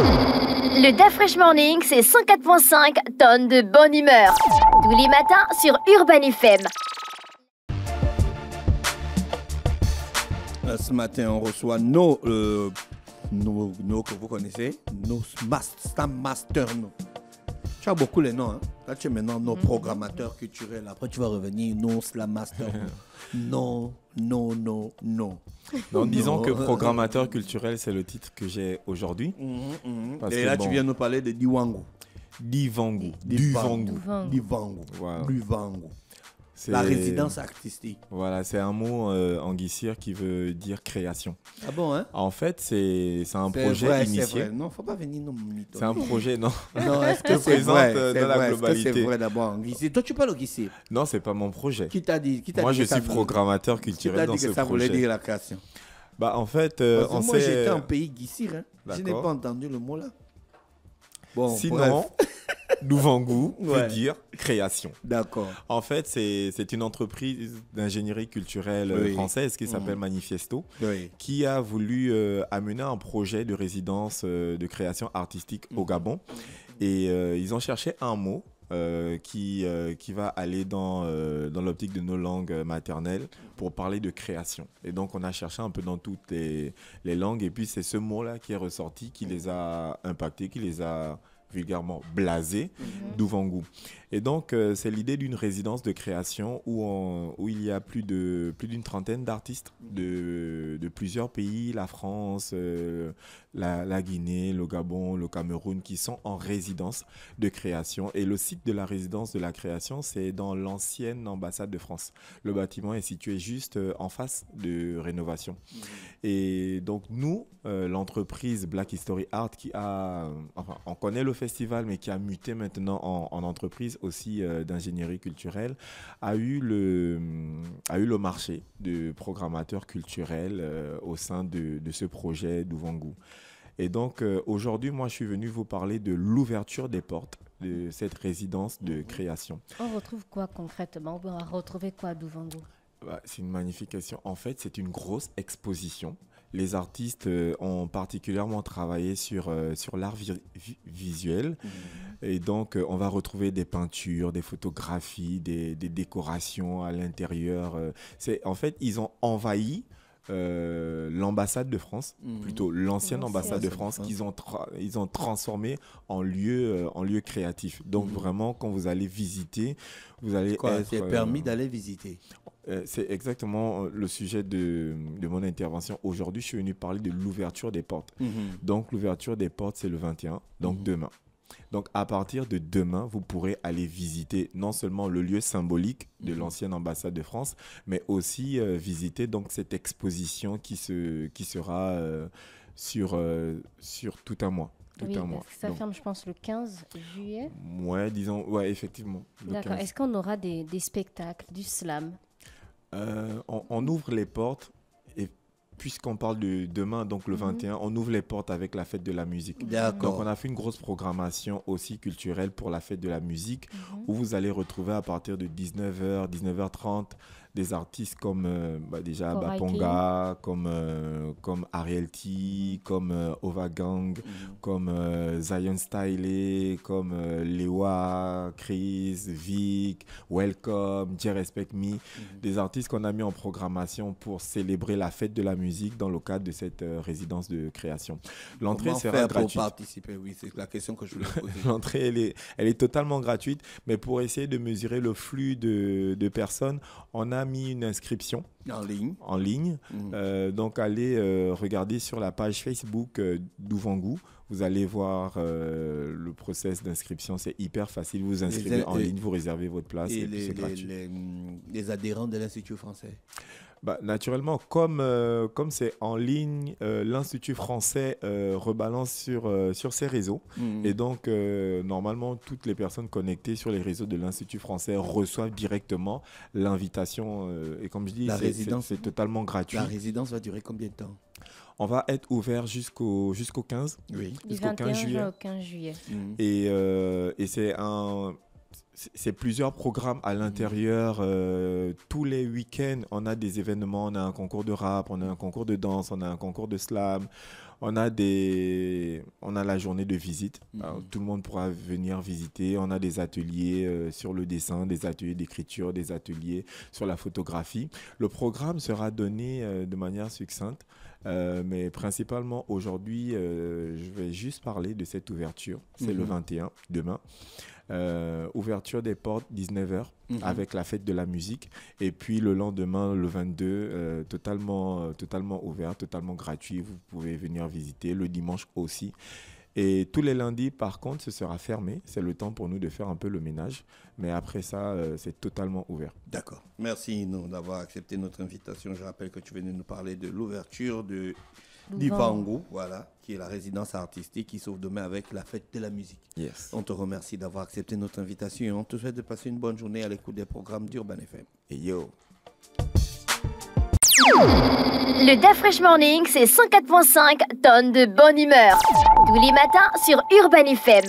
Le Da Fresh Morning, c'est 104.5 tonnes de bonne humeur. Tous les matins sur Urban FM. Ce matin, on reçoit nos que vous connaissez, nos Slam Masters. Tu as beaucoup les noms. Hein? Là, tu es maintenant nos programmateurs culturels. Après, tu vas revenir nos Slam Masters. Non. Donc, disons que programmateur culturel, c'est le titre que j'ai aujourd'hui. Et là, tu viens nous parler de Diwangu. Divangu. Voilà. Divangu. La résidence artistique. Voilà, c'est un mot en guissière qui veut dire création. Ah bon, hein? En fait, c'est un projet initié. C'est vrai. Non, faut pas venir nous mytho. C'est un projet, non. Non, est-ce que c'est vrai? Dans la globalité. Est-ce que c'est vrai d'abord en guissier? Toi, tu parles au guissier? Non, c'est pas mon projet. Qui t'a dit? Moi, je suis programmateur culturel dans ce projet. Qui t'a dit que ça voulait dire la création? Bah, en fait, moi, j'étais en pays guissier. Hein. Je n'ai pas entendu le mot là. Bon, sinon, Divangu veut dire création. D'accord. En fait, c'est une entreprise d'ingénierie culturelle française qui s'appelle Manifesto, qui a voulu amener un projet de résidence de création artistique au Gabon. Et ils ont cherché un mot qui va aller dans l'optique de nos langues maternelles pour parler de création. Et donc, on a cherché un peu dans toutes les langues. Et puis, c'est ce mot-là qui est ressorti, qui les a impactés, qui les a vulgairement blasés, Divangu. Et donc, c'est l'idée d'une résidence de création où il y a plus d'une trentaine d'artistes de plusieurs pays, la France, la Guinée, le Gabon, le Cameroun, qui sont en résidence de création. Et le site de la résidence de la création, c'est dans l'ancienne ambassade de France. Le bâtiment est situé juste en face de rénovation. Et donc, nous, l'entreprise Black History Art, on connaît le festival, mais qui a muté maintenant en entreprise aussi d'ingénierie culturelle, a eu le marché de programmateurs culturels au sein de ce projet Divangu. Et donc, aujourd'hui, moi, je suis venu vous parler de l'ouverture des portes de cette résidence de création. On retrouve quoi concrètement? On va retrouver quoi à Divangu? C'est une magnifique question. En fait, c'est une grosse exposition. Les artistes ont particulièrement travaillé sur l'art visuel. Et donc, on va retrouver des peintures, des photographies, des décorations à l'intérieur. En fait, ils ont envahi l'ambassade de France, plutôt l'ancienne ambassade de France, qu'ils ont transformé en lieu créatif. Donc, vraiment, quand vous allez visiter, vous allez c'est permis d'aller visiter. C'est exactement le sujet de mon intervention. Aujourd'hui, je suis venu parler de l'ouverture des portes. Donc, l'ouverture des portes, c'est le 21, donc demain. Donc, à partir de demain, vous pourrez aller visiter non seulement le lieu symbolique de l'ancienne ambassade de France, mais aussi visiter donc cette exposition qui sera sur tout un mois. Ça ferme, je pense, le 15 juillet. Ouais, effectivement. D'accord. Est-ce qu'on aura des spectacles, du slam? On ouvre les portes, et puisqu'on parle de demain, donc le 21, on ouvre les portes avec la fête de la musique. D'accord. Donc on a fait une grosse programmation aussi culturelle pour la fête de la musique, où vous allez retrouver à partir de 19h, 19h30, des artistes comme déjà Baponga, comme Ariel T, comme Ovagang, comme Zion Style, comme Lewa, Chris, Vic, Welcome, J Respect Me, des artistes qu'on a mis en programmation pour célébrer la fête de la musique dans le cadre de cette résidence de création. L'entrée sera gratuite. Pour participer, oui, c'est la question que je voulais poser. L'entrée, elle est totalement gratuite, mais pour essayer de mesurer le flux de personnes, on a mis une inscription en ligne. Donc, allez regarder sur la page Facebook Divangu. Vous allez voir le process d'inscription. C'est hyper facile. Vous vous inscrivez en ligne, vous réservez votre place et puis c'est gratuit. Les adhérents de l'Institut français? Naturellement, comme c'est en ligne, l'Institut français rebalance sur ses réseaux. Et donc, normalement, toutes les personnes connectées sur les réseaux de l'Institut français reçoivent directement l'invitation. Et comme je dis, c'est totalement gratuit. La résidence va durer combien de temps? On va être ouvert jusqu'au 15. Oui. Jusqu'au 15 juillet. Au 15 juillet. Et c'est plusieurs programmes à l'intérieur. Tous les week-ends, on a des événements. On a un concours de rap, on a un concours de danse, on a un concours de slam. On a la journée de visite. Alors, tout le monde pourra venir visiter. On a des ateliers sur le dessin, des ateliers d'écriture, des ateliers sur la photographie. Le programme sera donné de manière succincte. Mais principalement aujourd'hui, je vais juste parler de cette ouverture. C'est le 21, demain. Ouverture des portes, 19h, avec la fête de la musique. Et puis le lendemain, le 22, totalement ouvert, totalement gratuit. Vous pouvez venir visiter. Le dimanche aussi. Et tous les lundis, par contre, ce sera fermé. C'est le temps pour nous de faire un peu le ménage. Mais après ça, c'est totalement ouvert. D'accord. Merci d'avoir accepté notre invitation. Je rappelle que tu venais nous parler de l'ouverture de d'Ivango, voilà, qui est la résidence artistique qui s'ouvre demain avec la fête de la musique. Yes. On te remercie d'avoir accepté notre invitation et on te souhaite de passer une bonne journée à l'écoute des programmes d'Urban FM. Et yo! Le Da Fresh Morning, c'est 104.5 tonnes de bonne humeur. Tous les matins sur Urban FM.